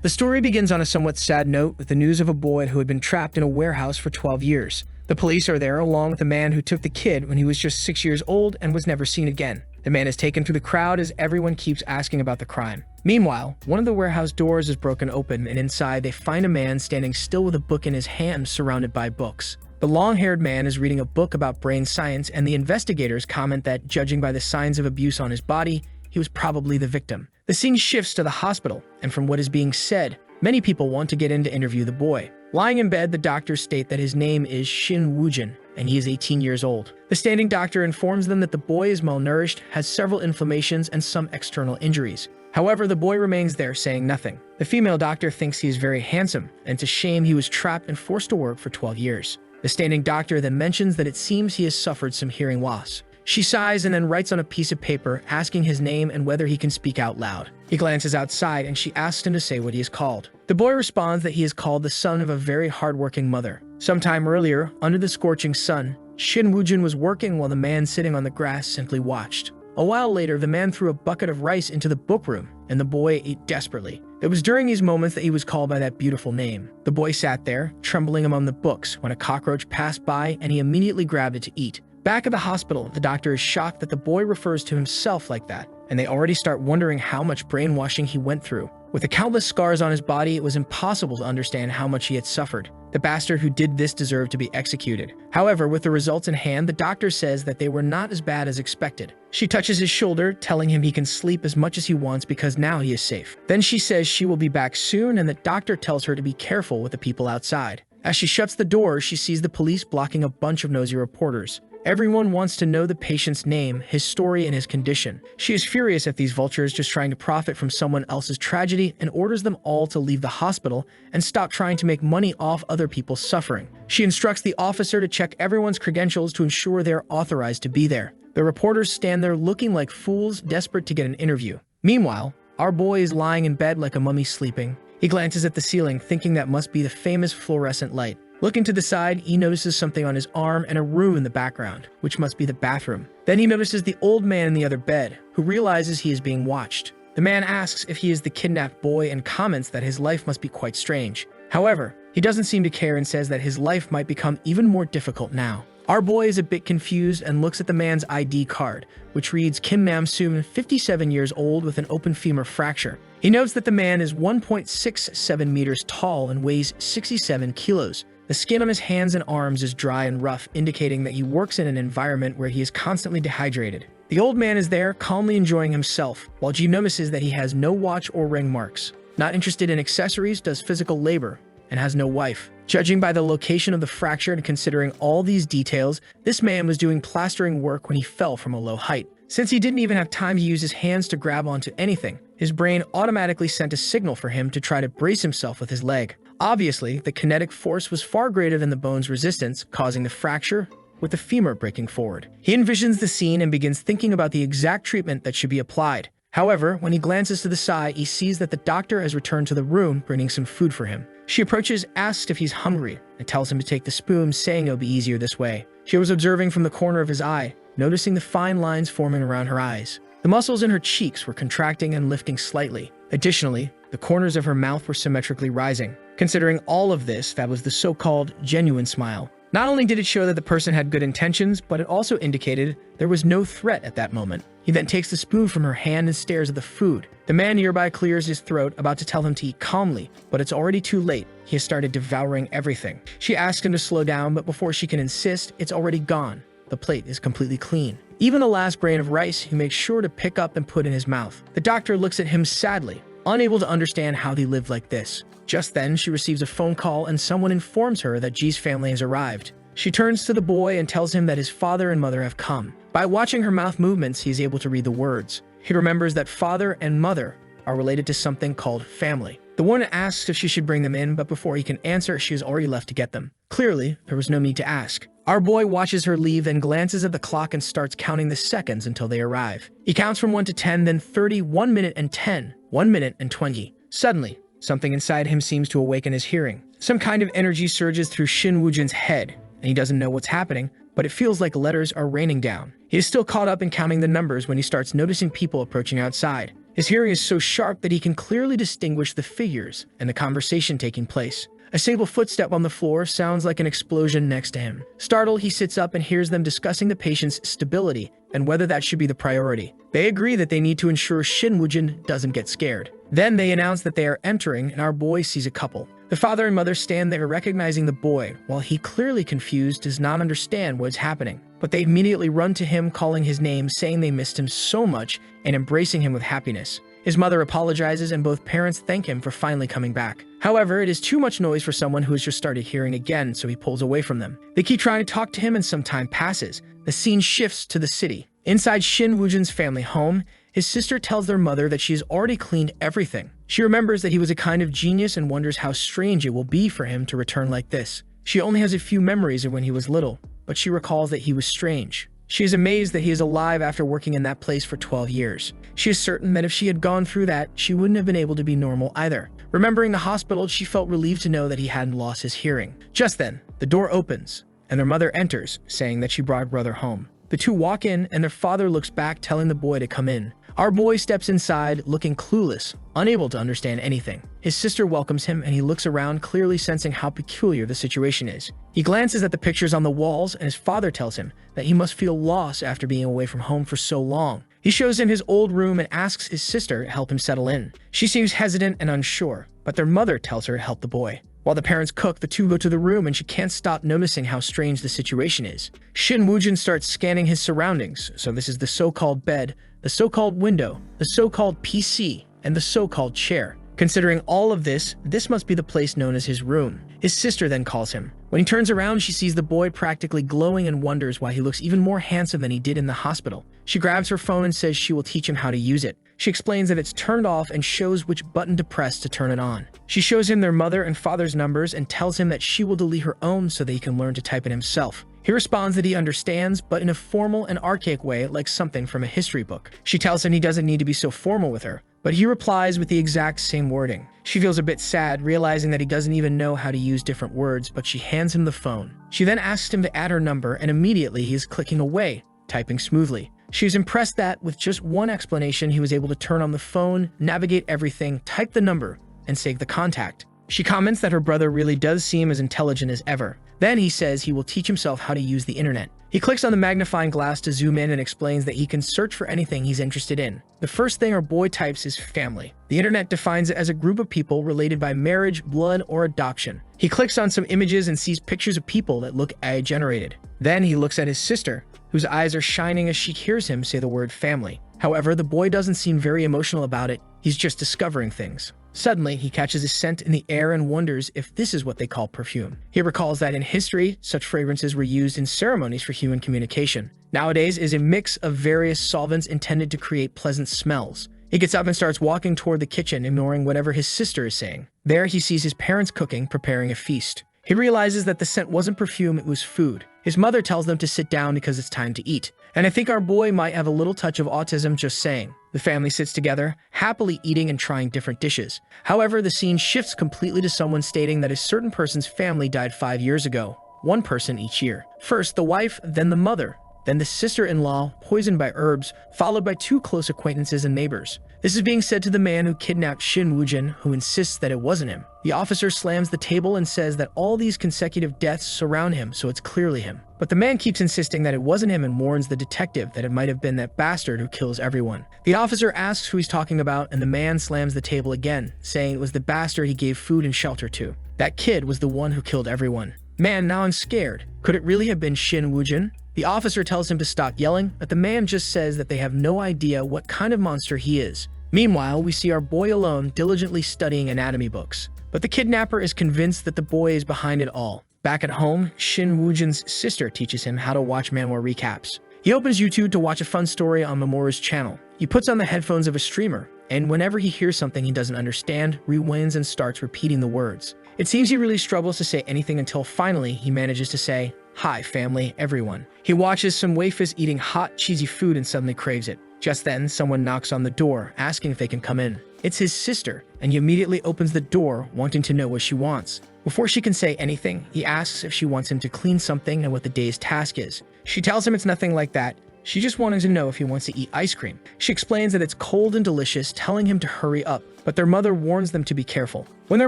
The story begins on a somewhat sad note with the news of a boy who had been trapped in a warehouse for 12 years. The police are there along with a man who took the kid when he was just 6 years old and was never seen again. The man is taken through the crowd as everyone keeps asking about the crime. Meanwhile, one of the warehouse doors is broken open, and inside they find a man standing still with a book in his hand surrounded by books. The long-haired man is reading a book about brain science, and the investigators comment that, judging by the signs of abuse on his body, he was probably the victim. The scene shifts to the hospital, and from what is being said, many people want to get in to interview the boy. Lying in bed, the doctors state that his name is Shin Woo-jin, and he is 18 years old. The standing doctor informs them that the boy is malnourished, has several inflammations, and some external injuries. However, the boy remains there, saying nothing. The female doctor thinks he is very handsome, and it's a shame he was trapped and forced to work for 12 years. The standing doctor then mentions that it seems he has suffered some hearing loss. She sighs and then writes on a piece of paper, asking his name and whether he can speak out loud. He glances outside and she asks him to say what he is called. The boy responds that he is called the son of a very hardworking mother. Sometime earlier, under the scorching sun, Shin Woo-jin was working while the man sitting on the grass simply watched. A while later, the man threw a bucket of rice into the book room, and the boy ate desperately. It was during these moments that he was called by that beautiful name. The boy sat there, trembling among the books, when a cockroach passed by and he immediately grabbed it to eat. Back at the hospital, the doctor is shocked that the boy refers to himself like that, and they already start wondering how much brainwashing he went through. With the countless scars on his body, it was impossible to understand how much he had suffered. The bastard who did this deserved to be executed. However, with the results in hand, the doctor says that they were not as bad as expected. She touches his shoulder, telling him he can sleep as much as he wants because now he is safe. Then she says she will be back soon, and the doctor tells her to be careful with the people outside. As she shuts the door, she sees the police blocking a bunch of nosy reporters. Everyone wants to know the patient's name, his story, and his condition. She is furious at these vultures just trying to profit from someone else's tragedy and orders them all to leave the hospital and stop trying to make money off other people's suffering. She instructs the officer to check everyone's credentials to ensure they are authorized to be there. The reporters stand there looking like fools, desperate to get an interview. Meanwhile, our boy is lying in bed like a mummy sleeping. He glances at the ceiling, thinking that must be the famous fluorescent light. Looking to the side, he notices something on his arm and a room in the background, which must be the bathroom. Then he notices the old man in the other bed, who realizes he is being watched. The man asks if he is the kidnapped boy and comments that his life must be quite strange. However, he doesn't seem to care and says that his life might become even more difficult now. Our boy is a bit confused and looks at the man's ID card, which reads Kim Nam-soon, 57 years old with an open femur fracture. He notes that the man is 1.67 meters tall and weighs 67 kilos. The skin on his hands and arms is dry and rough, indicating that he works in an environment where he is constantly dehydrated. The old man is there, calmly enjoying himself, while Ji notices that he has no watch or ring marks. Not interested in accessories, does physical labor, and has no wife. Judging by the location of the fracture and considering all these details, this man was doing plastering work when he fell from a low height. Since he didn't even have time to use his hands to grab onto anything, his brain automatically sent a signal for him to try to brace himself with his leg. Obviously, the kinetic force was far greater than the bone's resistance, causing the fracture, with the femur breaking forward. He envisions the scene and begins thinking about the exact treatment that should be applied. However, when he glances to the side, he sees that the doctor has returned to the room, bringing some food for him. She approaches, asks if he's hungry, and tells him to take the spoon, saying it'll be easier this way. She was observing from the corner of his eye, noticing the fine lines forming around her eyes. The muscles in her cheeks were contracting and lifting slightly. Additionally, the corners of her mouth were symmetrically rising. Considering all of this, that was the so-called genuine smile. Not only did it show that the person had good intentions, but it also indicated there was no threat at that moment. He then takes the spoon from her hand and stares at the food. The man nearby clears his throat, about to tell him to eat calmly, but it's already too late. He has started devouring everything. She asks him to slow down, but before she can insist, it's already gone. The plate is completely clean. Even the last grain of rice, he makes sure to pick up and put in his mouth. The doctor looks at him sadly, unable to understand how he lived like this. Just then, she receives a phone call and someone informs her that Ji's family has arrived. She turns to the boy and tells him that his father and mother have come. By watching her mouth movements, he is able to read the words. He remembers that father and mother are related to something called family. The woman asks if she should bring them in, but before he can answer, she has already left to get them. Clearly, there was no need to ask. Our boy watches her leave and glances at the clock and starts counting the seconds until they arrive. He counts from 1 to 10, then 30, 1 minute and 10, 1 minute and 20. Suddenly, something inside him seems to awaken his hearing. Some kind of energy surges through Shin Woo-jin's head, and he doesn't know what's happening, but it feels like letters are raining down. He is still caught up in counting the numbers when he starts noticing people approaching outside. His hearing is so sharp that he can clearly distinguish the figures and the conversation taking place. A sable footstep on the floor sounds like an explosion next to him. Startled, he sits up and hears them discussing the patient's stability and whether that should be the priority. They agree that they need to ensure Shin Woo-jin doesn't get scared. Then they announce that they are entering, and our boy sees a couple. The father and mother stand there recognizing the boy, while he, clearly confused, does not understand what is happening. But they immediately run to him, calling his name, saying they missed him so much, and embracing him with happiness. His mother apologizes, and both parents thank him for finally coming back. However, it is too much noise for someone who has just started hearing again, so he pulls away from them. They keep trying to talk to him, and some time passes. The scene shifts to the city. Inside Shin Woo-jin's family home, his sister tells their mother that she has already cleaned everything. She remembers that he was a kind of genius and wonders how strange it will be for him to return like this. She only has a few memories of when he was little, but she recalls that he was strange. She is amazed that he is alive after working in that place for 12 years. She is certain that if she had gone through that, she wouldn't have been able to be normal either. Remembering the hospital, she felt relieved to know that he hadn't lost his hearing. Just then, the door opens, and their mother enters, saying that she brought her brother home. The two walk in, and their father looks back, telling the boy to come in. Our boy steps inside, looking clueless, unable to understand anything. His sister welcomes him, and he looks around, clearly sensing how peculiar the situation is. He glances at the pictures on the walls, and his father tells him that he must feel lost after being away from home for so long. He shows him his old room and asks his sister to help him settle in. She seems hesitant and unsure, but their mother tells her to help the boy. While the parents cook, the two go to the room, and she can't stop noticing how strange the situation is. Shin Woo-jin starts scanning his surroundings, so this is the so-called bed, the so-called window, the so-called PC, and the so-called chair. Considering all of this, this must be the place known as his room. His sister then calls him. When he turns around, she sees the boy practically glowing and wonders why he looks even more handsome than he did in the hospital. She grabs her phone and says she will teach him how to use it. She explains that it's turned off and shows which button to press to turn it on. She shows him their mother and father's numbers and tells him that she will delete her own so that he can learn to type it himself. He responds that he understands, but in a formal and archaic way, like something from a history book. She tells him he doesn't need to be so formal with her, but he replies with the exact same wording. She feels a bit sad, realizing that he doesn't even know how to use different words, but she hands him the phone. She then asks him to add her number, and immediately he is clicking away, typing smoothly. She is impressed that, with just one explanation, he was able to turn on the phone, navigate everything, type the number, and save the contact. She comments that her brother really does seem as intelligent as ever. Then he says he will teach himself how to use the internet. He clicks on the magnifying glass to zoom in and explains that he can search for anything he's interested in. The first thing our boy types is family. The internet defines it as a group of people related by marriage, blood, or adoption. He clicks on some images and sees pictures of people that look AI-generated. Then he looks at his sister, whose eyes are shining as she hears him say the word family. However, the boy doesn't seem very emotional about it. He's just discovering things. Suddenly, he catches a scent in the air and wonders if this is what they call perfume. He recalls that in history, such fragrances were used in ceremonies for human communication. Nowadays, it is a mix of various solvents intended to create pleasant smells. He gets up and starts walking toward the kitchen, ignoring whatever his sister is saying. There, he sees his parents cooking, preparing a feast. He realizes that the scent wasn't perfume, it was food. His mother tells them to sit down because it's time to eat. And I think our boy might have a little touch of autism just saying. The family sits together, happily eating and trying different dishes. However, the scene shifts completely to someone stating that a certain person's family died 5 years ago. One person each year. First the wife, then the mother, then the sister-in-law, poisoned by herbs, followed by 2 close acquaintances and neighbors. This is being said to the man who kidnapped Shin Woo-jin, who insists that it wasn't him. The officer slams the table and says that all these consecutive deaths surround him, so it's clearly him. But the man keeps insisting that it wasn't him and warns the detective that it might have been that bastard who kills everyone. The officer asks who he's talking about, and the man slams the table again, saying it was the bastard he gave food and shelter to. That kid was the one who killed everyone. Man, now I'm scared. Could it really have been Shin Woo-jin? The officer tells him to stop yelling, but the man just says that they have no idea what kind of monster he is. Meanwhile, we see our boy alone diligently studying anatomy books. But the kidnapper is convinced that the boy is behind it all. Back at home, Shin Woo-jin's sister teaches him how to watch manhwa recaps. He opens YouTube to watch a fun story on Mamoru's channel. He puts on the headphones of a streamer, and whenever he hears something he doesn't understand, rewinds and starts repeating the words. It seems he really struggles to say anything until finally he manages to say, "Hi, family, everyone." He watches some waifus eating hot, cheesy food and suddenly craves it. Just then, someone knocks on the door, asking if they can come in. It's his sister, and he immediately opens the door, wanting to know what she wants. Before she can say anything, he asks if she wants him to clean something and what the day's task is. She tells him it's nothing like that, She just wanted to know if he wants to eat ice cream. She explains that it's cold and delicious, telling him to hurry up, but their mother warns them to be careful. When their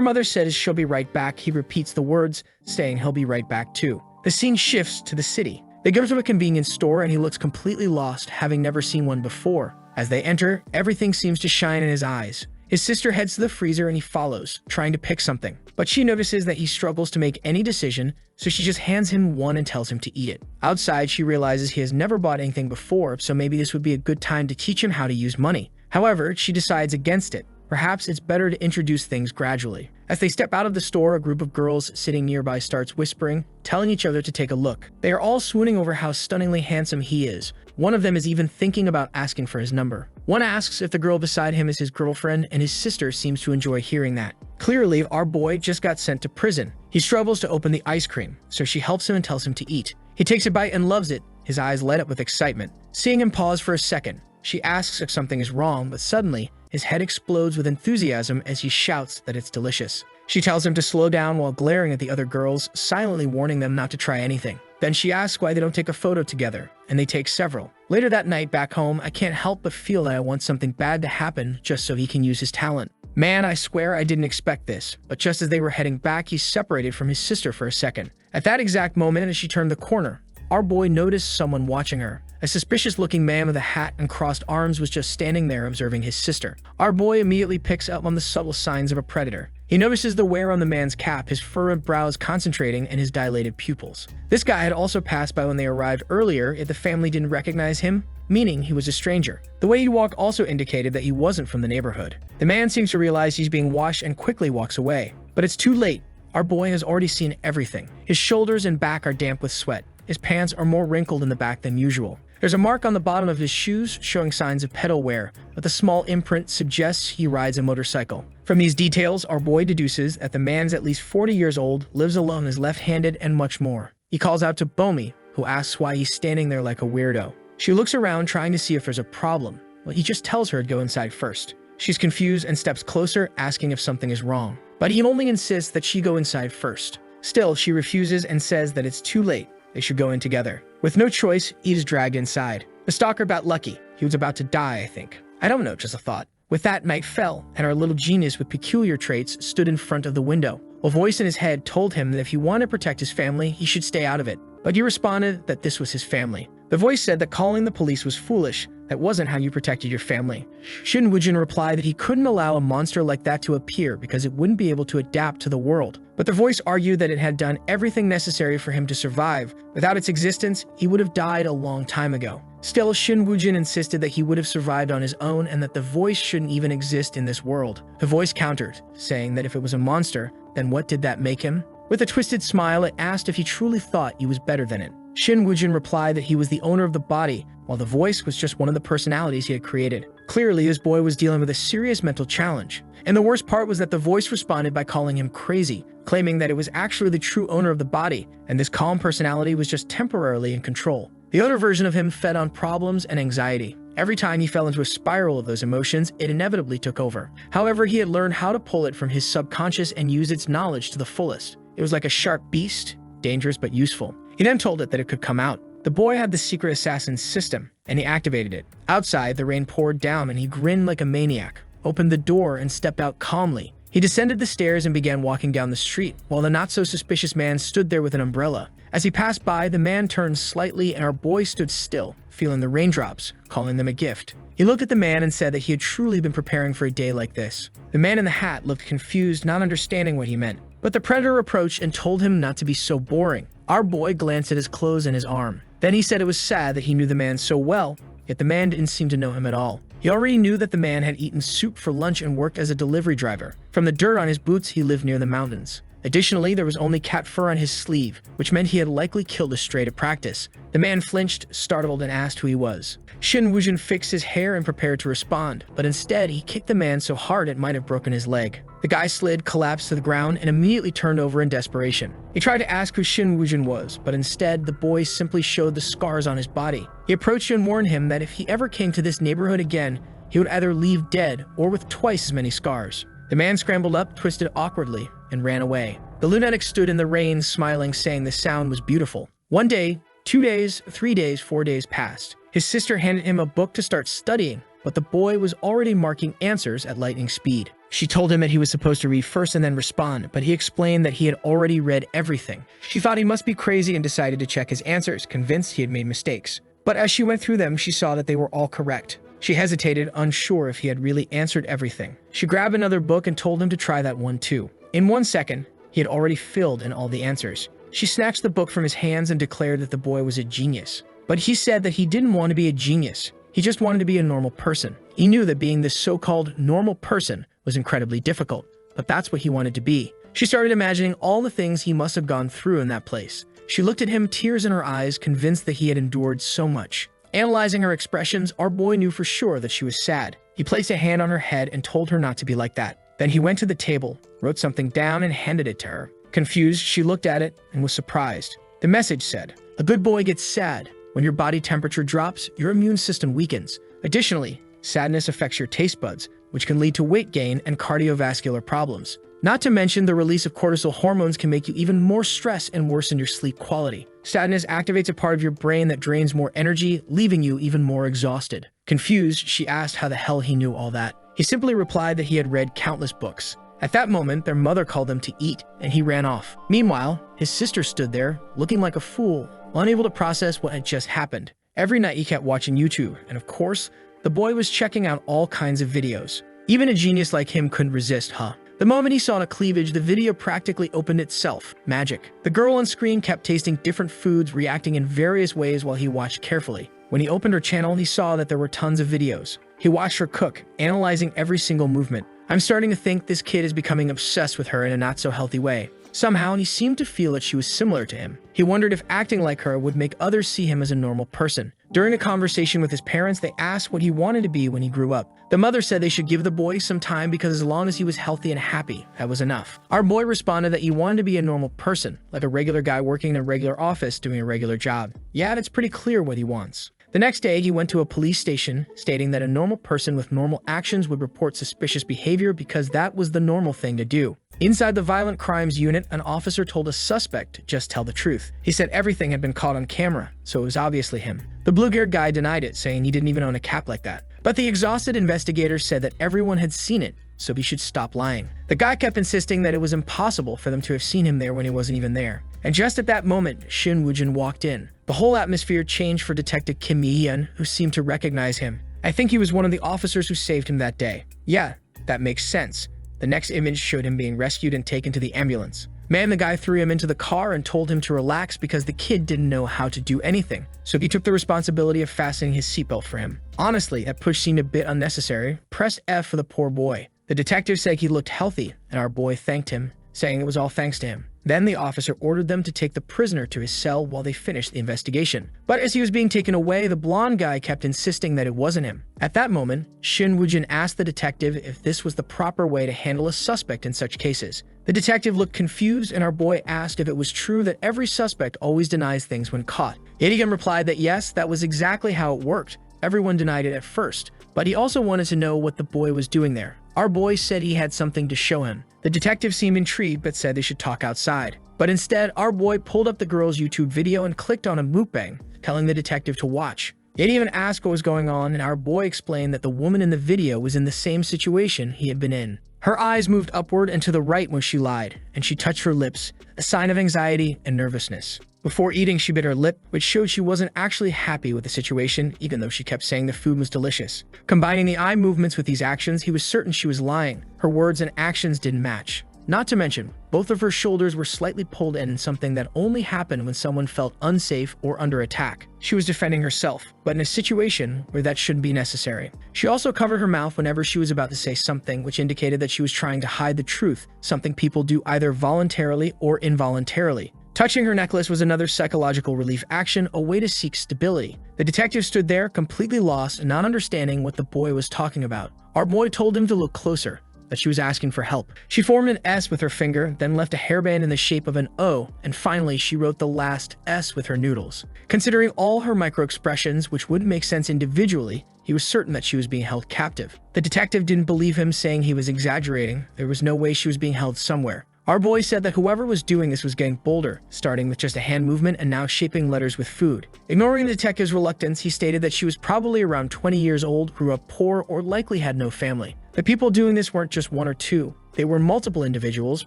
mother says she'll be right back, he repeats the words, saying he'll be right back too. The scene shifts to the city. They go to a convenience store and he looks completely lost, having never seen one before. As they enter, everything seems to shine in his eyes. His sister heads to the freezer and he follows, trying to pick something. But she notices that he struggles to make any decision, so she just hands him one and tells him to eat it. Outside, she realizes he has never bought anything before, so maybe this would be a good time to teach him how to use money. However, she decides against it. Perhaps it's better to introduce things gradually. As they step out of the store, a group of girls sitting nearby starts whispering, telling each other to take a look. They are all swooning over how stunningly handsome he is. One of them is even thinking about asking for his number. One asks if the girl beside him is his girlfriend, and his sister seems to enjoy hearing that. Clearly, our boy just got sent to prison. He struggles to open the ice cream, so she helps him and tells him to eat. He takes a bite and loves it, his eyes light up with excitement. Seeing him pause for a second, she asks if something is wrong, but suddenly, his head explodes with enthusiasm as he shouts that it's delicious. She tells him to slow down while glaring at the other girls, silently warning them not to try anything. Then she asks why they don't take a photo together, and they take several. Later that night back home, I can't help but feel that I want something bad to happen just so he can use his talent. Man, I swear I didn't expect this, but just as they were heading back, he separated from his sister for a second. At that exact moment, as she turned the corner, our boy noticed someone watching her. A suspicious-looking man with a hat and crossed arms was just standing there observing his sister. Our boy immediately picks up on the subtle signs of a predator. He notices the wear on the man's cap, his furrowed brows concentrating, and his dilated pupils. This guy had also passed by when they arrived earlier, yet the family didn't recognize him, meaning he was a stranger. The way he walked also indicated that he wasn't from the neighborhood. The man seems to realize he's being watched and quickly walks away. But it's too late. Our boy has already seen everything. His shoulders and back are damp with sweat. His pants are more wrinkled in the back than usual. There's a mark on the bottom of his shoes showing signs of pedal wear, but the small imprint suggests he rides a motorcycle. From these details, our boy deduces that the man's at least 40 years old, lives alone, is left-handed, and much more. He calls out to Bomi, who asks why he's standing there like a weirdo. She looks around trying to see if there's a problem. Well, he just tells her to go inside first. She's confused and steps closer, asking if something is wrong. But he only insists that she go inside first. Still, she refuses and says that it's too late. They should go in together. With no choice, Eve is dragged inside. The stalker got lucky. He was about to die, I think. I don't know, just a thought. With that, night fell, and our little genius with peculiar traits stood in front of the window. A voice in his head told him that if he wanted to protect his family, he should stay out of it. But he responded that this was his family. The voice said that calling the police was foolish. That wasn't how you protected your family. Shin Woo-jin replied that he couldn't allow a monster like that to appear because it wouldn't be able to adapt to the world. But the voice argued that it had done everything necessary for him to survive. Without its existence, he would have died a long time ago. Still, Shin Woo-jin insisted that he would have survived on his own and that the voice shouldn't even exist in this world. The voice countered, saying that if it was a monster, then what did that make him? With a twisted smile, it asked if he truly thought he was better than it. Shin Woo-jin replied that he was the owner of the body, while the voice was just one of the personalities he had created. Clearly, this boy was dealing with a serious mental challenge. And the worst part was that the voice responded by calling him crazy, claiming that it was actually the true owner of the body, and this calm personality was just temporarily in control. The other version of him fed on problems and anxiety. Every time he fell into a spiral of those emotions, it inevitably took over. However, he had learned how to pull it from his subconscious and use its knowledge to the fullest. It was like a sharp beast, dangerous but useful. He then told it that it could come out. The boy had the secret assassin system, and he activated it. Outside, the rain poured down, and he grinned like a maniac, opened the door, and stepped out calmly. He descended the stairs and began walking down the street, while the not-so-suspicious man stood there with an umbrella. As he passed by, the man turned slightly, and our boy stood still, feeling the raindrops, calling them a gift. He looked at the man and said that he had truly been preparing for a day like this. The man in the hat looked confused, not understanding what he meant. But the predator approached and told him not to be so boring. Our boy glanced at his clothes and his arm. Then he said it was sad that he knew the man so well, yet the man didn't seem to know him at all. He already knew that the man had eaten soup for lunch and worked as a delivery driver. From the dirt on his boots, he lived near the mountains. Additionally, there was only cat fur on his sleeve, which meant he had likely killed a stray to practice. The man flinched, startled, and asked who he was. Shin Woo-jin fixed his hair and prepared to respond, but instead he kicked the man so hard it might have broken his leg. The guy slid, collapsed to the ground, and immediately turned over in desperation. He tried to ask who Shin Woo-jin was, but instead the boy simply showed the scars on his body. He approached and warned him that if he ever came to this neighborhood again, he would either leave dead or with twice as many scars. The man scrambled up, twisted awkwardly, and ran away. The lunatic stood in the rain, smiling, saying the sound was beautiful. 1 day, 2 days, 3 days, 4 days passed. His sister handed him a book to start studying, but the boy was already marking answers at lightning speed. She told him that he was supposed to read first and then respond, but he explained that he had already read everything. She thought he must be crazy and decided to check his answers, convinced he had made mistakes. But as she went through them, she saw that they were all correct. She hesitated, unsure if he had really answered everything. She grabbed another book and told him to try that one too. In 1 second, he had already filled in all the answers. She snatched the book from his hands and declared that the boy was a genius. But he said that he didn't want to be a genius. He just wanted to be a normal person. He knew that being this so-called normal person was incredibly difficult, but that's what he wanted to be. She started imagining all the things he must have gone through in that place. She looked at him, tears in her eyes, convinced that he had endured so much. Analyzing her expressions, our boy knew for sure that she was sad. He placed a hand on her head and told her not to be like that. Then he went to the table, wrote something down, and handed it to her. Confused, she looked at it and was surprised. The message said, "A good boy gets sad. When your body temperature drops, your immune system weakens. Additionally, sadness affects your taste buds, which can lead to weight gain and cardiovascular problems. Not to mention, the release of cortisol hormones can make you even more stressed and worsen your sleep quality. Sadness activates a part of your brain that drains more energy, leaving you even more exhausted." Confused, she asked how the hell he knew all that. He simply replied that he had read countless books. At that moment, their mother called them to eat, and he ran off. Meanwhile, his sister stood there, looking like a fool, unable to process what had just happened. Every night he kept watching YouTube, and of course, the boy was checking out all kinds of videos. Even a genius like him couldn't resist, huh? The moment he saw a cleavage, the video practically opened itself. Magic. The girl on screen kept tasting different foods, reacting in various ways while he watched carefully. When he opened her channel, he saw that there were tons of videos. He watched her cook, analyzing every single movement. I'm starting to think this kid is becoming obsessed with her in a not-so-healthy way. Somehow, he seemed to feel that she was similar to him. He wondered if acting like her would make others see him as a normal person. During a conversation with his parents, they asked what he wanted to be when he grew up. The mother said they should give the boy some time because as long as he was healthy and happy, that was enough. Our boy responded that he wanted to be a normal person, like a regular guy working in a regular office doing a regular job. Yeah, it's pretty clear what he wants. The next day, he went to a police station, stating that a normal person with normal actions would report suspicious behavior because that was the normal thing to do. Inside the violent crimes unit, an officer told a suspect to just tell the truth. He said everything had been caught on camera, so it was obviously him. The blue-haired guy denied it, saying he didn't even own a cap like that. But the exhausted investigator said that everyone had seen it, so he should stop lying. The guy kept insisting that it was impossible for them to have seen him there when he wasn't even there. And just at that moment, Shin Woo-jin walked in. The whole atmosphere changed for Detective Kim Mi-hyun, who seemed to recognize him. I think he was one of the officers who saved him that day. Yeah, that makes sense. The next image showed him being rescued and taken to the ambulance. Man, the guy threw him into the car and told him to relax because the kid didn't know how to do anything. So he took the responsibility of fastening his seatbelt for him. Honestly, that push seemed a bit unnecessary. Press F for the poor boy. The detective said he looked healthy, and our boy thanked him, saying it was all thanks to him. Then the officer ordered them to take the prisoner to his cell while they finished the investigation. But as he was being taken away, the blonde guy kept insisting that it wasn't him. At that moment, Shin Woo-jin asked the detective if this was the proper way to handle a suspect in such cases. The detective looked confused, and our boy asked if it was true that every suspect always denies things when caught. Idiom replied that yes, that was exactly how it worked. Everyone denied it at first, but he also wanted to know what the boy was doing there. Our boy said he had something to show him. The detective seemed intrigued but said they should talk outside. But instead, our boy pulled up the girl's YouTube video and clicked on a mukbang, telling the detective to watch. They didn't even ask what was going on, and our boy explained that the woman in the video was in the same situation he had been in. Her eyes moved upward and to the right when she lied, and she touched her lips, a sign of anxiety and nervousness. Before eating, she bit her lip, which showed she wasn't actually happy with the situation, even though she kept saying the food was delicious. Combining the eye movements with these actions, he was certain she was lying. Her words and actions didn't match. Not to mention, both of her shoulders were slightly pulled in, something that only happened when someone felt unsafe or under attack. She was defending herself, but in a situation where that shouldn't be necessary. She also covered her mouth whenever she was about to say something, which indicated that she was trying to hide the truth, something people do either voluntarily or involuntarily. Touching her necklace was another psychological relief action, a way to seek stability. The detective stood there, completely lost, not understanding what the boy was talking about. Our boy told him to look closer, that she was asking for help. She formed an S with her finger, then left a hairband in the shape of an O, and finally she wrote the last S with her noodles. Considering all her micro-expressions, which wouldn't make sense individually, he was certain that she was being held captive. The detective didn't believe him, saying he was exaggerating. There was no way she was being held somewhere. Our boy said that whoever was doing this was getting bolder, starting with just a hand movement and now shaping letters with food. Ignoring the detective's reluctance, he stated that she was probably around 20 years old, grew up poor, or likely had no family. The people doing this weren't just one or two. They were multiple individuals,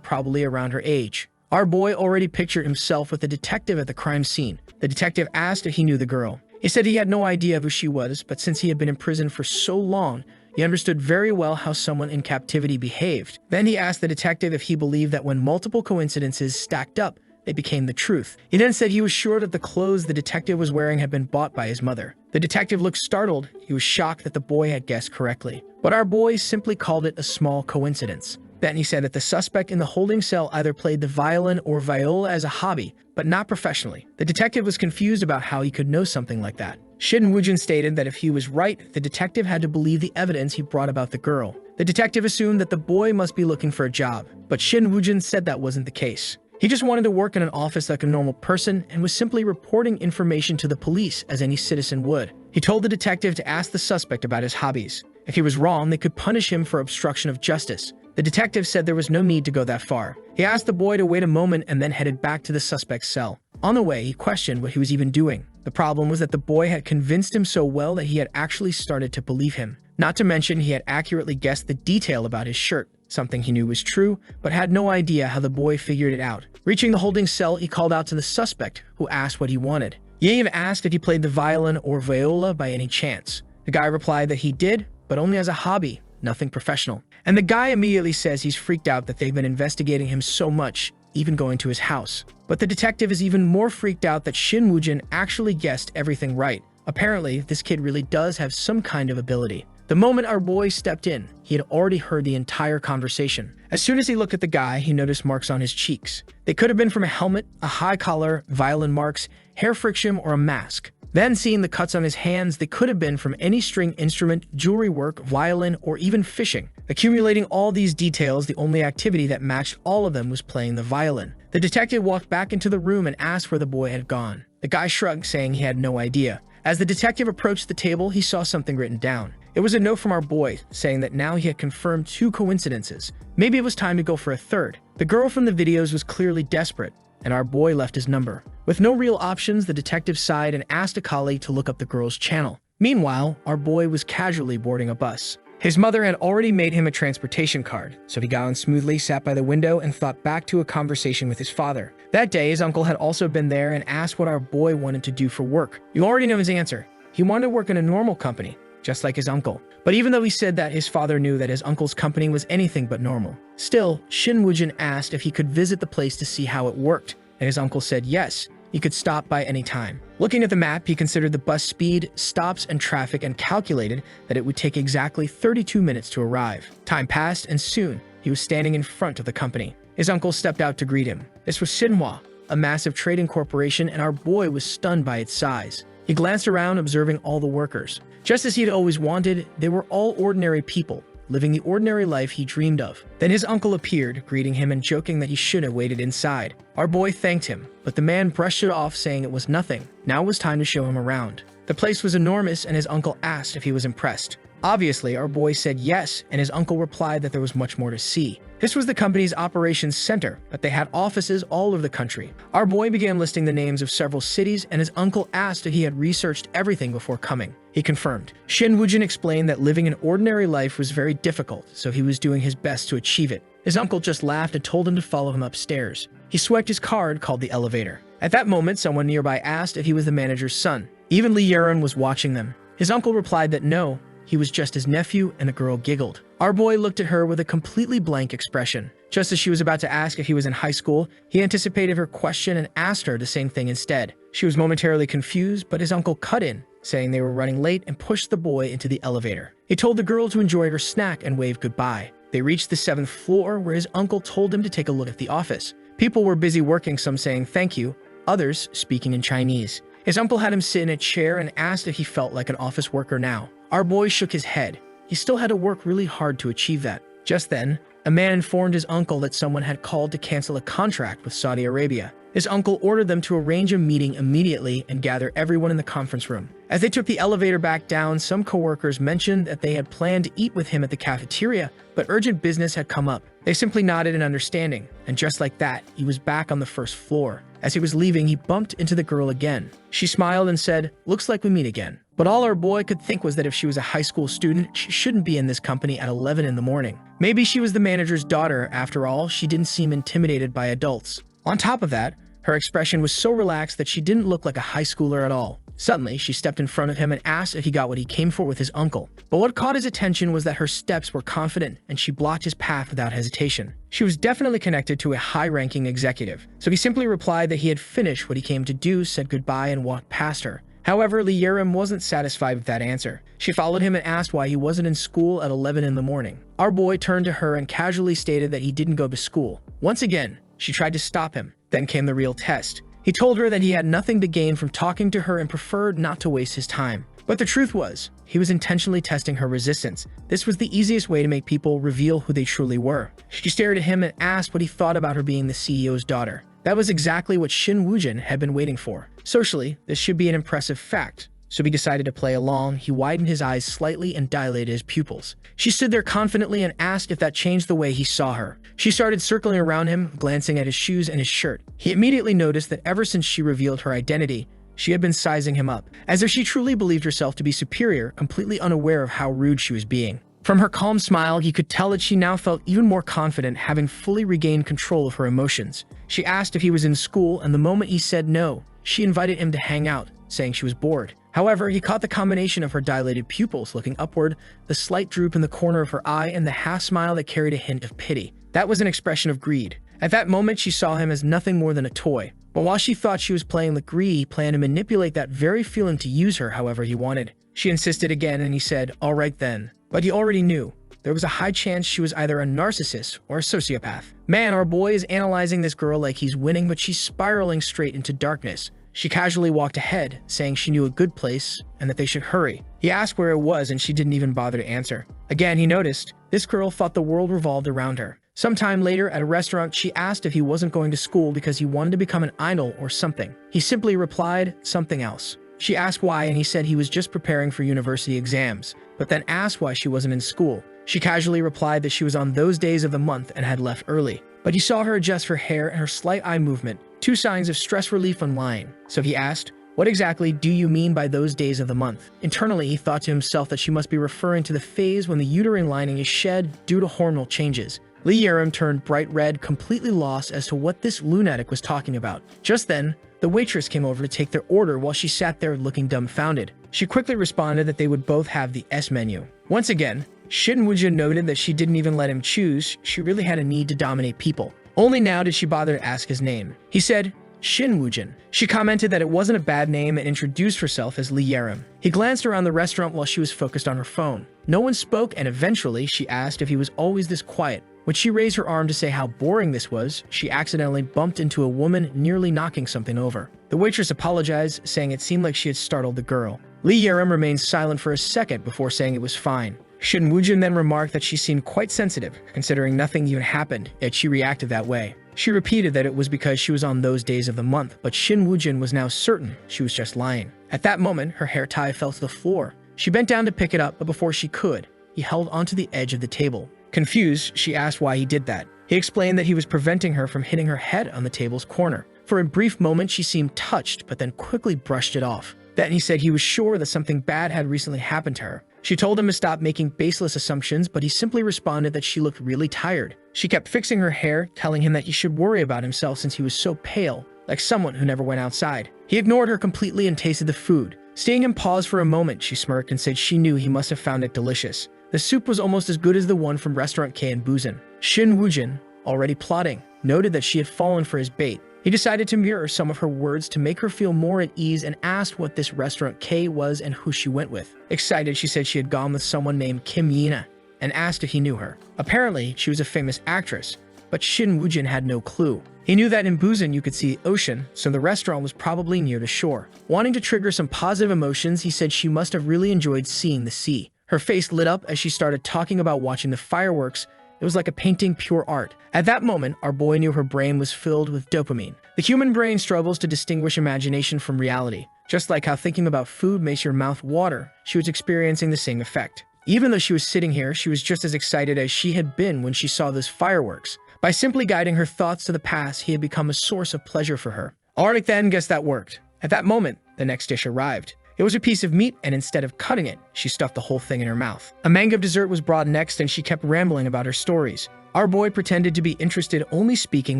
probably around her age. Our boy already pictured himself with the detective at the crime scene. The detective asked if he knew the girl. He said he had no idea who she was, but since he had been in prison for so long, he understood very well how someone in captivity behaved. Then he asked the detective if he believed that when multiple coincidences stacked up, they became the truth. He then said he was sure that the clothes the detective was wearing had been bought by his mother. The detective looked startled. He was shocked that the boy had guessed correctly. But our boy simply called it a small coincidence. Then he said that the suspect in the holding cell either played the violin or viola as a hobby, but not professionally. The detective was confused about how he could know something like that. Shin Woo-jin stated that if he was right, the detective had to believe the evidence he brought about the girl. The detective assumed that the boy must be looking for a job, but Shin Woo-jin said that wasn't the case. He just wanted to work in an office like a normal person and was simply reporting information to the police as any citizen would. He told the detective to ask the suspect about his hobbies. If he was wrong, they could punish him for obstruction of justice. The detective said there was no need to go that far. He asked the boy to wait a moment and then headed back to the suspect's cell. On the way, he questioned what he was even doing. The problem was that the boy had convinced him so well that he had actually started to believe him. Not to mention, he had accurately guessed the detail about his shirt, something he knew was true, but had no idea how the boy figured it out. Reaching the holding cell, he called out to the suspect, who asked what he wanted. He even asked if he played the violin or viola by any chance. The guy replied that he did, but only as a hobby, nothing professional. And the guy immediately says he's freaked out that they've been investigating him so much, even going to his house. But the detective is even more freaked out that Shin Woo-jin actually guessed everything right. Apparently, this kid really does have some kind of ability. The moment our boy stepped in, he had already heard the entire conversation. As soon as he looked at the guy, he noticed marks on his cheeks. They could have been from a helmet, a high collar, violin marks, hair friction, or a mask. Then seeing the cuts on his hands, they could have been from any string instrument, jewelry work, violin, or even fishing. Accumulating all these details, the only activity that matched all of them was playing the violin. The detective walked back into the room and asked where the boy had gone. The guy shrugged, saying he had no idea. As the detective approached the table, he saw something written down. It was a note from our boy, saying that now he had confirmed 2 coincidences. Maybe it was time to go for a third. The girl from the videos was clearly desperate, and our boy left his number. With no real options, the detective sighed and asked a colleague to look up the girl's channel. Meanwhile, our boy was casually boarding a bus. His mother had already made him a transportation card, so he got on smoothly, sat by the window, and thought back to a conversation with his father. That day, his uncle had also been there and asked what our boy wanted to do for work. You already know his answer. He wanted to work in a normal company, just like his uncle. But even though he said that, his father knew that his uncle's company was anything but normal. Still, Shin Woo-jin asked if he could visit the place to see how it worked, and his uncle said yes, he could stop by any time. Looking at the map, he considered the bus speed, stops, and traffic and calculated that it would take exactly 32 minutes to arrive. Time passed, and soon, he was standing in front of the company. His uncle stepped out to greet him. This was Shinhwa, a massive trading corporation, and our boy was stunned by its size. He glanced around, observing all the workers. Just as he had always wanted, they were all ordinary people, living the ordinary life he dreamed of. Then his uncle appeared, greeting him and joking that he should have waited inside. Our boy thanked him, but the man brushed it off, saying it was nothing. Now it was time to show him around. The place was enormous, and his uncle asked if he was impressed. Obviously, our boy said yes, and his uncle replied that there was much more to see. This was the company's operations center, but they had offices all over the country. Our boy began listing the names of several cities, and his uncle asked if he had researched everything before coming. He confirmed. Shin Woo-jin explained that living an ordinary life was very difficult, so he was doing his best to achieve it. His uncle just laughed and told him to follow him upstairs. He swiped his card, called the elevator. At that moment, someone nearby asked if he was the manager's son. Even Lee Yeon was watching them. His uncle replied that no, he was just his nephew, and the girl giggled. Our boy looked at her with a completely blank expression. Just as she was about to ask if he was in high school, he anticipated her question and asked her the same thing instead. She was momentarily confused, but his uncle cut in, saying they were running late, and pushed the boy into the elevator. He told the girl to enjoy her snack and waved goodbye. They reached the 7th floor, where his uncle told him to take a look at the office. People were busy working, some saying thank you, others speaking in Chinese. His uncle had him sit in a chair and asked if he felt like an office worker now. Our boy shook his head. He still had to work really hard to achieve that. Just then, a man informed his uncle that someone had called to cancel a contract with Saudi Arabia. His uncle ordered them to arrange a meeting immediately and gather everyone in the conference room. As they took the elevator back down, some coworkers mentioned that they had planned to eat with him at the cafeteria, but urgent business had come up. They simply nodded in understanding, and just like that, he was back on the first floor. As he was leaving, he bumped into the girl again. She smiled and said, "Looks like we meet again." But all our boy could think was that if she was a high school student, she shouldn't be in this company at 11 in the morning. Maybe she was the manager's daughter. After all, she didn't seem intimidated by adults. On top of that, her expression was so relaxed that she didn't look like a high schooler at all. Suddenly, she stepped in front of him and asked if he got what he came for with his uncle. But what caught his attention was that her steps were confident and she blocked his path without hesitation. She was definitely connected to a high-ranking executive. So he simply replied that he had finished what he came to do, said goodbye, and walked past her. However, Yahello wasn't satisfied with that answer. She followed him and asked why he wasn't in school at 11 in the morning. Our boy turned to her and casually stated that he didn't go to school. Once again, she tried to stop him. Then came the real test. He told her that he had nothing to gain from talking to her and preferred not to waste his time. But the truth was, he was intentionally testing her resistance. This was the easiest way to make people reveal who they truly were. She stared at him and asked what he thought about her being the CEO's daughter. That was exactly what Shin Woo-jin had been waiting for. Socially, this should be an impressive fact. So he decided to play along. He widened his eyes slightly and dilated his pupils. She stood there confidently and asked if that changed the way he saw her. She started circling around him, glancing at his shoes and his shirt. He immediately noticed that ever since she revealed her identity, she had been sizing him up, as if she truly believed herself to be superior, completely unaware of how rude she was being. From her calm smile, he could tell that she now felt even more confident, having fully regained control of her emotions. She asked if he was in school, and the moment he said no, she invited him to hang out, saying she was bored. However, he caught the combination of her dilated pupils looking upward, the slight droop in the corner of her eye, and the half-smile that carried a hint of pity. That was an expression of greed. At that moment, she saw him as nothing more than a toy. But while she thought she was playing with greed, he planned to manipulate that very feeling to use her however he wanted. She insisted again, and he said, "All right then." But he already knew. There was a high chance she was either a narcissist or a sociopath. Man, our boy is analyzing this girl like he's winning, but she's spiraling straight into darkness. She casually walked ahead, saying she knew a good place and that they should hurry. He asked where it was, and she didn't even bother to answer. Again, he noticed this girl thought the world revolved around her. Sometime later, at a restaurant, she asked if he wasn't going to school because he wanted to become an idol or something. He simply replied, "Something else." She asked why, and he said he was just preparing for university exams, but then asked why she wasn't in school. She casually replied that she was on those days of the month and had left early. But he saw her adjust her hair and her slight eye movement, two signs of stress relief when lying. So he asked, "What exactly do you mean by those days of the month?" Internally, he thought to himself that she must be referring to the phase when the uterine lining is shed due to hormonal changes. Yahello turned bright red, completely lost as to what this lunatic was talking about. Just then, the waitress came over to take their order while she sat there looking dumbfounded. She quickly responded that they would both have the S menu. Once again, Shin Woo-jin noted that she didn't even let him choose. She really had a need to dominate people. Only now did she bother to ask his name. He said, "Shin Woo-jin." She commented that it wasn't a bad name and introduced herself as Yahello. He glanced around the restaurant while she was focused on her phone. No one spoke, and eventually she asked if he was always this quiet. When she raised her arm to say how boring this was, she accidentally bumped into a woman, nearly knocking something over. The waitress apologized, saying it seemed like she had startled the girl. Yahello remained silent for a second before saying it was fine. Shin Woo-jin then remarked that she seemed quite sensitive, considering nothing even happened, yet she reacted that way. She repeated that it was because she was on those days of the month, but Shin Woo-jin was now certain she was just lying. At that moment, her hair tie fell to the floor. She bent down to pick it up, but before she could, he held onto the edge of the table. Confused, she asked why he did that. He explained that he was preventing her from hitting her head on the table's corner. For a brief moment, she seemed touched, but then quickly brushed it off. Then he said he was sure that something bad had recently happened to her. She told him to stop making baseless assumptions, but he simply responded that she looked really tired. She kept fixing her hair, telling him that he should worry about himself since he was so pale, like someone who never went outside. He ignored her completely and tasted the food. Seeing him pause for a moment, she smirked and said she knew he must have found it delicious. The soup was almost as good as the one from Restaurant K in Busan. Shin Woo-jin, already plotting, noted that she had fallen for his bait. He decided to mirror some of her words to make her feel more at ease and asked what this Restaurant K was and who she went with. Excited, she said she had gone with someone named Kim Yina and asked if he knew her. Apparently, she was a famous actress, but Shin Woo-jin had no clue. He knew that in Busan you could see the ocean, so the restaurant was probably near the shore. Wanting to trigger some positive emotions, he said she must have really enjoyed seeing the sea. Her face lit up as she started talking about watching the fireworks. It was like a painting, pure art. At that moment, our boy knew her brain was filled with dopamine. The human brain struggles to distinguish imagination from reality. Just like how thinking about food makes your mouth water, she was experiencing the same effect. Even though she was sitting here, she was just as excited as she had been when she saw those fireworks. By simply guiding her thoughts to the past, he had become a source of pleasure for her. Alright then, guess that worked. At that moment, the next dish arrived. It was a piece of meat, and instead of cutting it, she stuffed the whole thing in her mouth. A manga of dessert was brought next, and she kept rambling about her stories. Our boy pretended to be interested, only speaking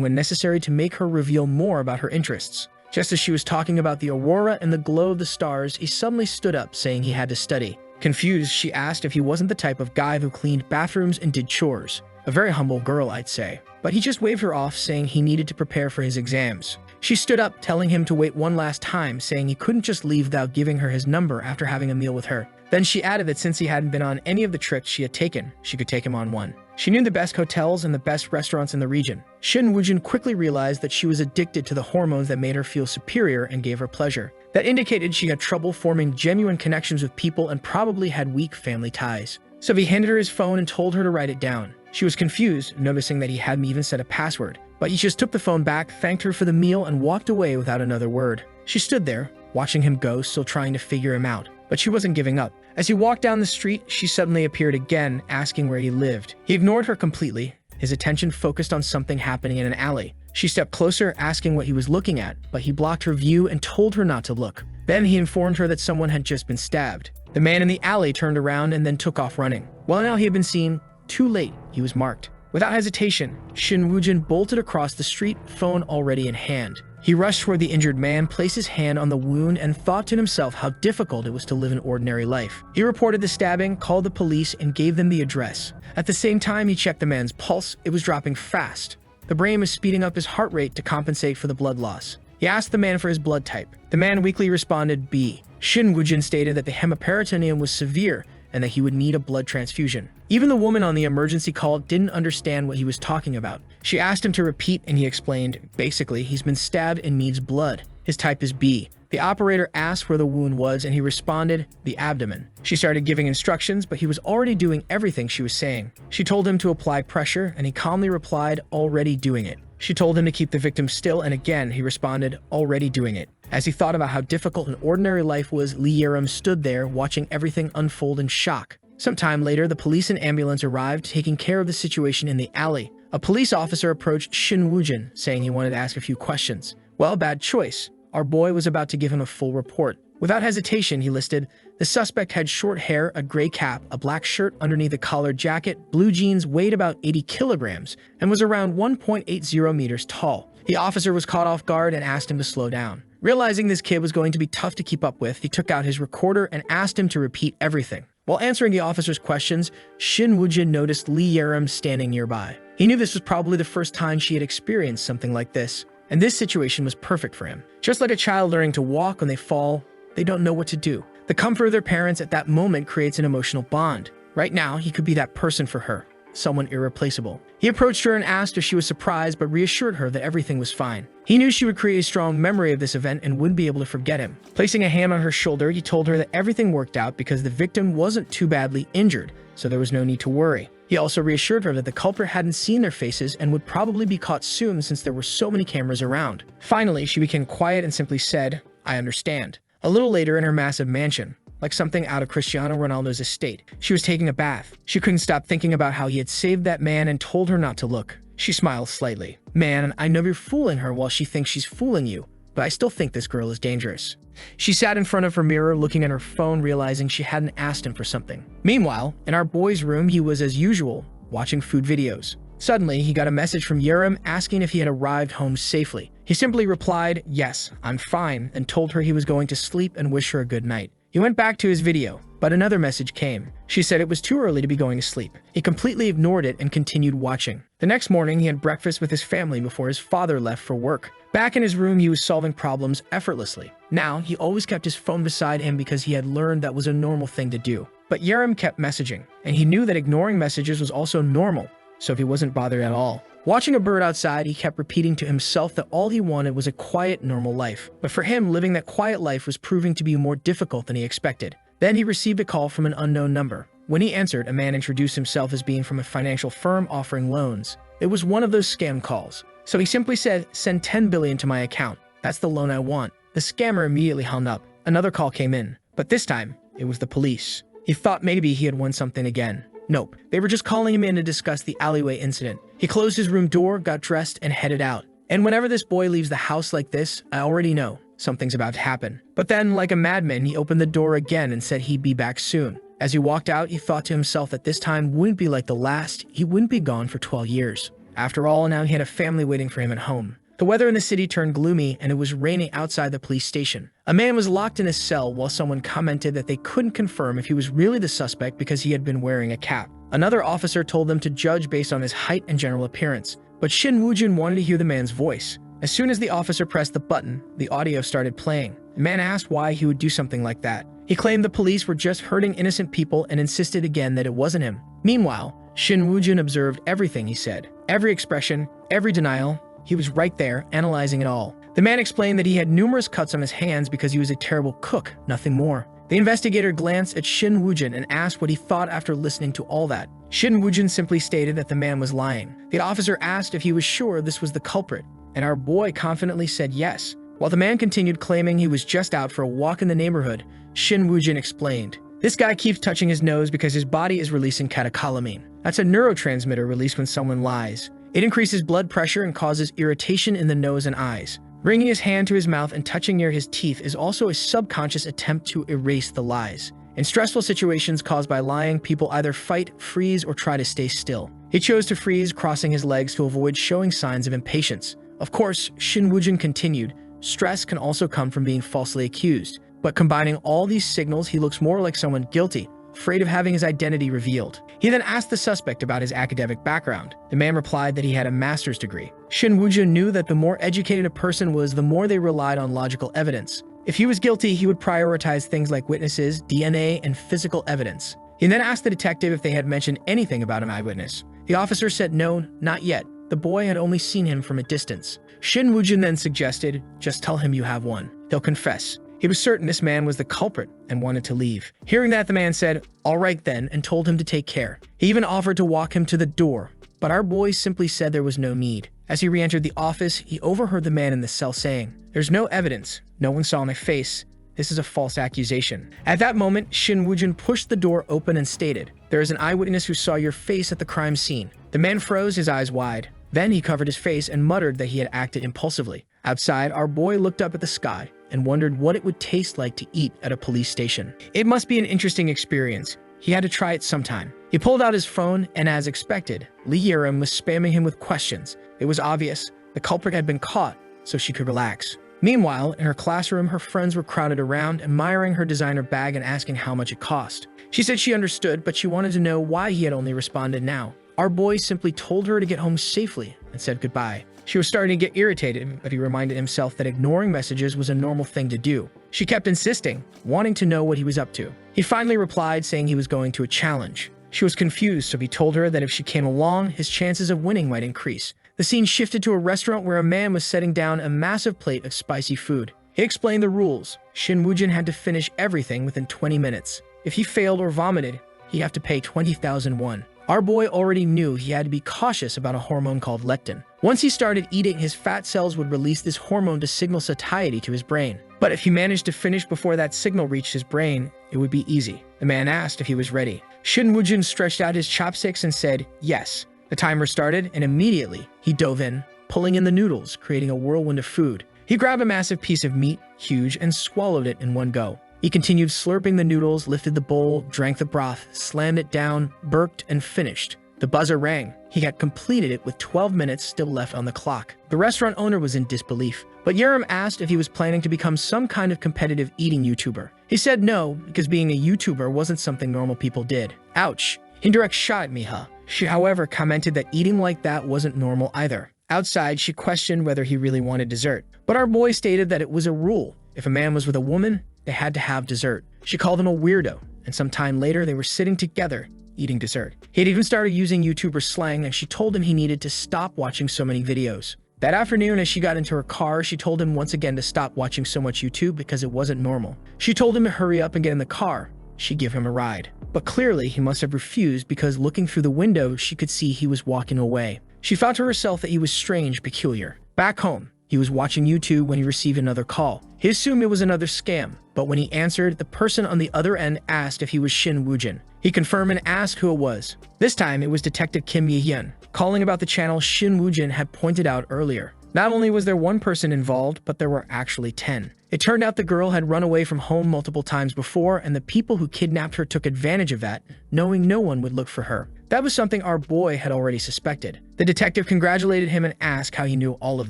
when necessary to make her reveal more about her interests. Just as she was talking about the aurora and the glow of the stars, he suddenly stood up, saying he had to study. Confused, she asked if he wasn't the type of guy who cleaned bathrooms and did chores. A very humble girl, I'd say. But he just waved her off, saying he needed to prepare for his exams. She stood up, telling him to wait one last time, saying he couldn't just leave without giving her his number after having a meal with her. Then she added that since he hadn't been on any of the trips she had taken, she could take him on one. She knew the best hotels and the best restaurants in the region. Shin Woojin quickly realized that she was addicted to the hormones that made her feel superior and gave her pleasure. That indicated she had trouble forming genuine connections with people and probably had weak family ties. So he handed her his phone and told her to write it down. She was confused, noticing that he hadn't even set a password. But he just took the phone back, thanked her for the meal, and walked away without another word. She stood there, watching him go, still trying to figure him out. But she wasn't giving up. As he walked down the street, she suddenly appeared again, asking where he lived. He ignored her completely, his attention focused on something happening in an alley. She stepped closer, asking what he was looking at, but he blocked her view and told her not to look. Then he informed her that someone had just been stabbed. The man in the alley turned around and then took off running. Well, now he had been seen. Too late, he was marked. Without hesitation, Shin Woojin bolted across the street, phone already in hand. He rushed toward the injured man, placed his hand on the wound, and thought to himself how difficult it was to live an ordinary life. He reported the stabbing, called the police, and gave them the address. At the same time, he checked the man's pulse. It was dropping fast. The brain was speeding up his heart rate to compensate for the blood loss. He asked the man for his blood type. The man weakly responded B. Shin Woojin stated that the hemiperitoneum was severe and that he would need a blood transfusion. Even the woman on the emergency call didn't understand what he was talking about. She asked him to repeat, and he explained, basically, he's been stabbed and needs blood. His type is B. The operator asked where the wound was, and he responded, the abdomen. She started giving instructions, but he was already doing everything she was saying. She told him to apply pressure, and he calmly replied, already doing it. She told him to keep the victim still, and again, he responded, already doing it. As he thought about how difficult an ordinary life was, Lee Yerim stood there, watching everything unfold in shock. Sometime later, the police and ambulance arrived, taking care of the situation in the alley. A police officer approached Shin Woojin, saying he wanted to ask a few questions. Well, bad choice. Our boy was about to give him a full report. Without hesitation, he listed, the suspect had short hair, a gray cap, a black shirt underneath a collared jacket, blue jeans, weighed about 80 kilograms, and was around 1.80 meters tall. The officer was caught off guard and asked him to slow down. Realizing this kid was going to be tough to keep up with, he took out his recorder and asked him to repeat everything. While answering the officer's questions, Shin Woojin noticed Lee Yerim standing nearby. He knew this was probably the first time she had experienced something like this, and this situation was perfect for him. Just like a child learning to walk when they fall, they don't know what to do. The comfort of their parents at that moment creates an emotional bond. Right now, he could be that person for her, someone irreplaceable. He approached her and asked if she was surprised, but reassured her that everything was fine. He knew she would create a strong memory of this event and wouldn't be able to forget him. Placing a hand on her shoulder, he told her that everything worked out because the victim wasn't too badly injured, so there was no need to worry. He also reassured her that the culprit hadn't seen their faces and would probably be caught soon since there were so many cameras around. Finally, she became quiet and simply said, I understand. A little later in her massive mansion, like something out of Cristiano Ronaldo's estate, she was taking a bath. She couldn't stop thinking about how he had saved that man and told her not to look. She smiled slightly. Man, I know you're fooling her while she thinks she's fooling you, but I still think this girl is dangerous. She sat in front of her mirror, looking at her phone, realizing she hadn't asked him for something. Meanwhile, in our boy's room, he was as usual, watching food videos. Suddenly, he got a message from Yerim asking if he had arrived home safely. He simply replied, yes, I'm fine, and told her he was going to sleep and wish her a good night. He went back to his video, but another message came. She said it was too early to be going to sleep. He completely ignored it and continued watching. The next morning, he had breakfast with his family before his father left for work. Back in his room, he was solving problems effortlessly. Now, he always kept his phone beside him because he had learned that was a normal thing to do. But Yerim kept messaging, and he knew that ignoring messages was also normal, so he wasn't bothered at all. Watching a bird outside, he kept repeating to himself that all he wanted was a quiet, normal life. But for him, living that quiet life was proving to be more difficult than he expected. Then he received a call from an unknown number. When he answered, a man introduced himself as being from a financial firm offering loans. It was one of those scam calls. So he simply said, send 10 billion to my account. That's the loan I want. The scammer immediately hung up. Another call came in, but this time, it was the police. He thought maybe he had won something again. Nope, they were just calling him in to discuss the alleyway incident. He closed his room door, got dressed, and headed out. And whenever this boy leaves the house like this, I already know something's about to happen. But then, like a madman, he opened the door again and said he'd be back soon. As he walked out, he thought to himself that this time wouldn't be like the last. He wouldn't be gone for 12 years. After all, now he had a family waiting for him at home. The weather in the city turned gloomy, and it was raining outside the police station. A man was locked in his cell while someone commented that they couldn't confirm if he was really the suspect because he had been wearing a cap. Another officer told them to judge based on his height and general appearance, but Shin Woo-jin wanted to hear the man's voice. As soon as the officer pressed the button, the audio started playing. The man asked why he would do something like that. He claimed the police were just hurting innocent people and insisted again that it wasn't him. Meanwhile, Shin Woo-jin observed everything he said. Every expression, every denial. He was right there, analyzing it all. The man explained that he had numerous cuts on his hands because he was a terrible cook, nothing more. The investigator glanced at Shin Woo-jin and asked what he thought after listening to all that. Shin Woo-jin simply stated that the man was lying. The officer asked if he was sure this was the culprit, and our boy confidently said yes. While the man continued claiming he was just out for a walk in the neighborhood, Shin Woo-jin explained, "This guy keeps touching his nose because his body is releasing catecholamine. That's a neurotransmitter released when someone lies. It increases blood pressure and causes irritation in the nose and eyes. Bringing his hand to his mouth and touching near his teeth is also a subconscious attempt to erase the lies. In stressful situations caused by lying, people either fight, freeze, or try to stay still. He chose to freeze, crossing his legs to avoid showing signs of impatience." Of course, Shin Woo-jin continued, "Stress can also come from being falsely accused. But combining all these signals, he looks more like someone guilty, afraid of having his identity revealed." He then asked the suspect about his academic background. The man replied that he had a master's degree. Shin Woo-jin knew that the more educated a person was, the more they relied on logical evidence. If he was guilty, he would prioritize things like witnesses, DNA, and physical evidence. He then asked the detective if they had mentioned anything about an eyewitness. The officer said no, not yet. The boy had only seen him from a distance. Shin Woo-jin then suggested, "Just tell him you have one. He'll confess." He was certain this man was the culprit and wanted to leave. Hearing that, the man said, "All right then," and told him to take care. He even offered to walk him to the door, but our boy simply said there was no need. As he re-entered the office, he overheard the man in the cell saying, "There's no evidence. No one saw my face. This is a false accusation." At that moment, Shin Woo-jin pushed the door open and stated, "There is an eyewitness who saw your face at the crime scene." The man froze, his eyes wide. Then he covered his face and muttered that he had acted impulsively. Outside, our boy looked up at the sky and wondered what it would taste like to eat at a police station. It must be an interesting experience. He had to try it sometime. He pulled out his phone, and as expected, Lee Yerim was spamming him with questions. It was obvious. The culprit had been caught, so she could relax. Meanwhile, in her classroom, her friends were crowded around, admiring her designer bag and asking how much it cost. She said she understood, but she wanted to know why he had only responded now. Our boy simply told her to get home safely and said goodbye. She was starting to get irritated, but he reminded himself that ignoring messages was a normal thing to do. She kept insisting, wanting to know what he was up to. He finally replied, saying he was going to a challenge. She was confused, so he told her that if she came along, his chances of winning might increase. The scene shifted to a restaurant where a man was setting down a massive plate of spicy food. He explained the rules. Shin Woo-jin had to finish everything within 20 minutes. If he failed or vomited, he'd have to pay 20,000 won. Our boy already knew he had to be cautious about a hormone called lectin. Once he started eating, his fat cells would release this hormone to signal satiety to his brain. But if he managed to finish before that signal reached his brain, it would be easy. The man asked if he was ready. Shin Woo-jin stretched out his chopsticks and said yes. The timer started, and immediately he dove in, pulling in the noodles, creating a whirlwind of food. He grabbed a massive piece of meat, huge, and swallowed it in one go. He continued slurping the noodles, lifted the bowl, drank the broth, slammed it down, burped, and finished. The buzzer rang. He had completed it with 12 minutes still left on the clock. The restaurant owner was in disbelief, but Yerim asked if he was planning to become some kind of competitive eating YouTuber. He said no, because being a YouTuber wasn't something normal people did. Ouch. Indirect shot at me, huh? She, however, commented that eating like that wasn't normal either. Outside, she questioned whether he really wanted dessert, but our boy stated that it was a rule. If a man was with a woman, they had to have dessert. She called him a weirdo, and some time later they were sitting together eating dessert. He had even started using YouTuber slang, and she told him he needed to stop watching so many videos. That afternoon, as she got into her car, she told him once again to stop watching so much YouTube because it wasn't normal. She told him to hurry up and get in the car. She'd give him a ride. But clearly, he must have refused because looking through the window, she could see he was walking away. She thought to herself that he was strange, peculiar. Back home, He was watching YouTube when he received another call. He assumed it was another scam, but when he answered, the person on the other end asked if he was Shin Woo-jin. He confirmed and asked who it was. This time, it was Detective Kim Ye-hyun, calling about the channel Shin Woo-jin had pointed out earlier. Not only was there one person involved, but there were actually 10. It turned out the girl had run away from home multiple times before, and the people who kidnapped her took advantage of that, knowing no one would look for her. That was something our boy had already suspected. The detective congratulated him and asked how he knew all of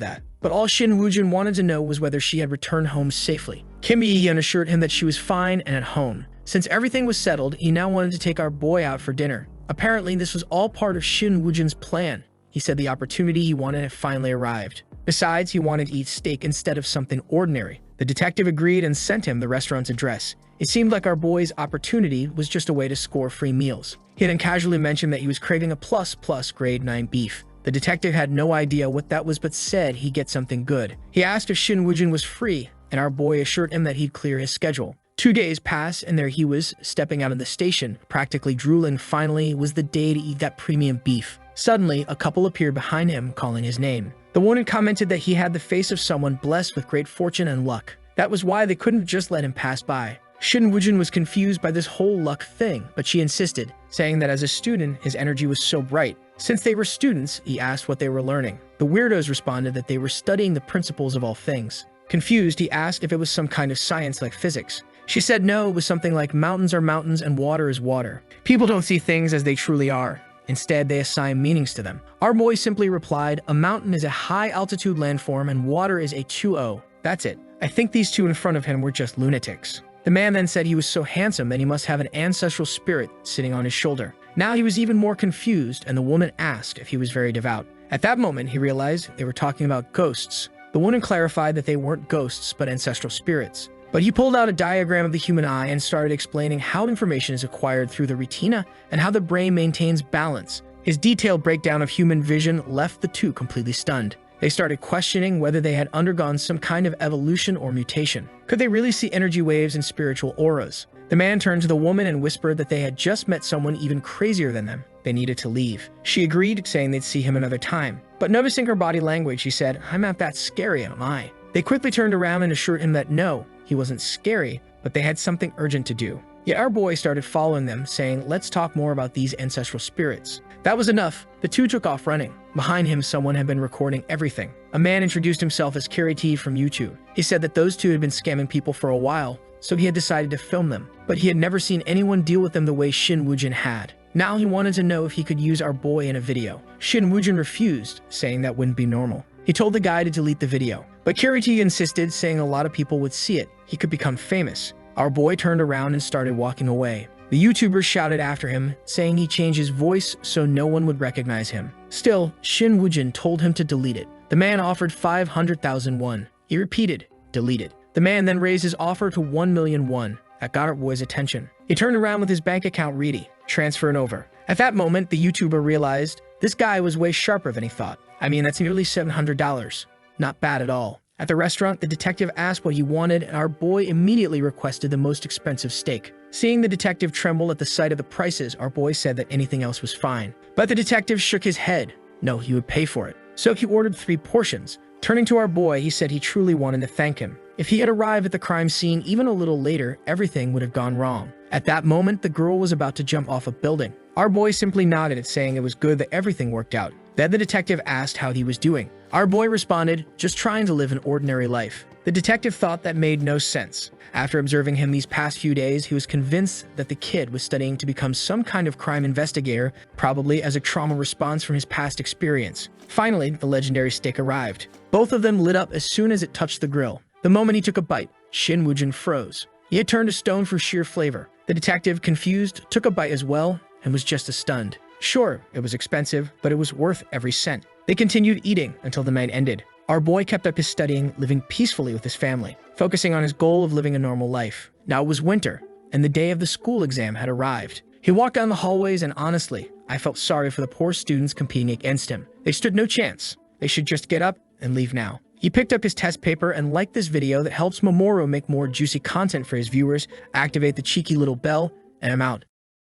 that. But all Shin Woo-jin wanted to know was whether she had returned home safely. Kim Ye-hyun assured him that she was fine and at home. Since everything was settled, he now wanted to take our boy out for dinner. Apparently, this was all part of Shin Woo-jin's plan. He said the opportunity he wanted had finally arrived. Besides, he wanted to eat steak instead of something ordinary. The detective agreed and sent him the restaurant's address. It seemed like our boy's opportunity was just a way to score free meals. He then casually mentioned that he was craving a plus grade 9 beef. The detective had no idea what that was but said he'd get something good. He asked if Shin Woo-jin was free, and our boy assured him that he'd clear his schedule. 2 days passed, and there he was, stepping out of the station, practically drooling. Finally, it was the day to eat that premium beef. Suddenly, a couple appeared behind him, calling his name. The woman commented that he had the face of someone blessed with great fortune and luck. That was why they couldn't just let him pass by. Shin Woo-jin was confused by this whole luck thing, but she insisted, saying that as a student, his energy was so bright. Since they were students, he asked what they were learning. The weirdos responded that they were studying the principles of all things. Confused, he asked if it was some kind of science like physics. She said no, it was something like mountains are mountains and water is water. People don't see things as they truly are. Instead, they assign meanings to them. Our boy simply replied, a mountain is a high-altitude landform and water is a 2-0. That's it. I think these two in front of him were just lunatics. The man then said he was so handsome that he must have an ancestral spirit sitting on his shoulder. Now he was even more confused, and the woman asked if he was very devout. At that moment, he realized they were talking about ghosts. The woman clarified that they weren't ghosts, but ancestral spirits. But he pulled out a diagram of the human eye and started explaining how information is acquired through the retina and how the brain maintains balance. His detailed breakdown of human vision left the two completely stunned. They started questioning whether they had undergone some kind of evolution or mutation. Could they really see energy waves and spiritual auras? The man turned to the woman and whispered that they had just met someone even crazier than them. They needed to leave. She agreed, saying they'd see him another time. But noticing her body language, she said, I'm not that scary, am I? They quickly turned around and assured him that no, he wasn't scary, but they had something urgent to do. Yet our boy started following them, saying, let's talk more about these ancestral spirits. That was enough. The two took off running. Behind him, someone had been recording everything. A man introduced himself as Kiriti from YouTube. He said that those two had been scamming people for a while, so he had decided to film them. But he had never seen anyone deal with them the way Shin Woo-jin had. Now he wanted to know if he could use our boy in a video. Shin Woo-jin refused, saying that wouldn't be normal. He told the guy to delete the video. But Kiriti insisted, saying a lot of people would see it. He could become famous. Our boy turned around and started walking away. The YouTubers shouted after him, saying he changed his voice so no one would recognize him. Still, Shin Woo-jin told him to delete it. The man offered 500,000 won. He repeated, delete it. The man then raised his offer to 1 million won. That got our boy's attention. He turned around with his bank account ready, transferring over. At that moment, the YouTuber realized this guy was way sharper than he thought. I mean, that's nearly $700. Not bad at all. At the restaurant, the detective asked what he wanted, and our boy immediately requested the most expensive steak. Seeing the detective tremble at the sight of the prices, our boy said that anything else was fine. But the detective shook his head. No, he would pay for it. So he ordered 3 portions. Turning to our boy, he said he truly wanted to thank him. If he had arrived at the crime scene even a little later, everything would have gone wrong. At that moment, the girl was about to jump off a building. Our boy simply nodded, saying it was good that everything worked out. Then the detective asked how he was doing. Our boy responded, just trying to live an ordinary life. The detective thought that made no sense. After observing him these past few days, he was convinced that the kid was studying to become some kind of crime investigator, probably as a trauma response from his past experience. Finally, the legendary steak arrived. Both of them lit up as soon as it touched the grill. The moment he took a bite, Shin Woo-jin froze. He had turned to stone for sheer flavor. The detective, confused, took a bite as well and was just as stunned. Sure, it was expensive, but it was worth every cent. They continued eating until the night ended. Our boy kept up his studying, living peacefully with his family, focusing on his goal of living a normal life. Now it was winter, and the day of the school exam had arrived. He walked down the hallways, and honestly, I felt sorry for the poor students competing against him. They stood no chance. They should just get up and leave now. He picked up his test paper and liked this video that helps Mamoru make more juicy content for his viewers, activate the cheeky little bell, and I'm out.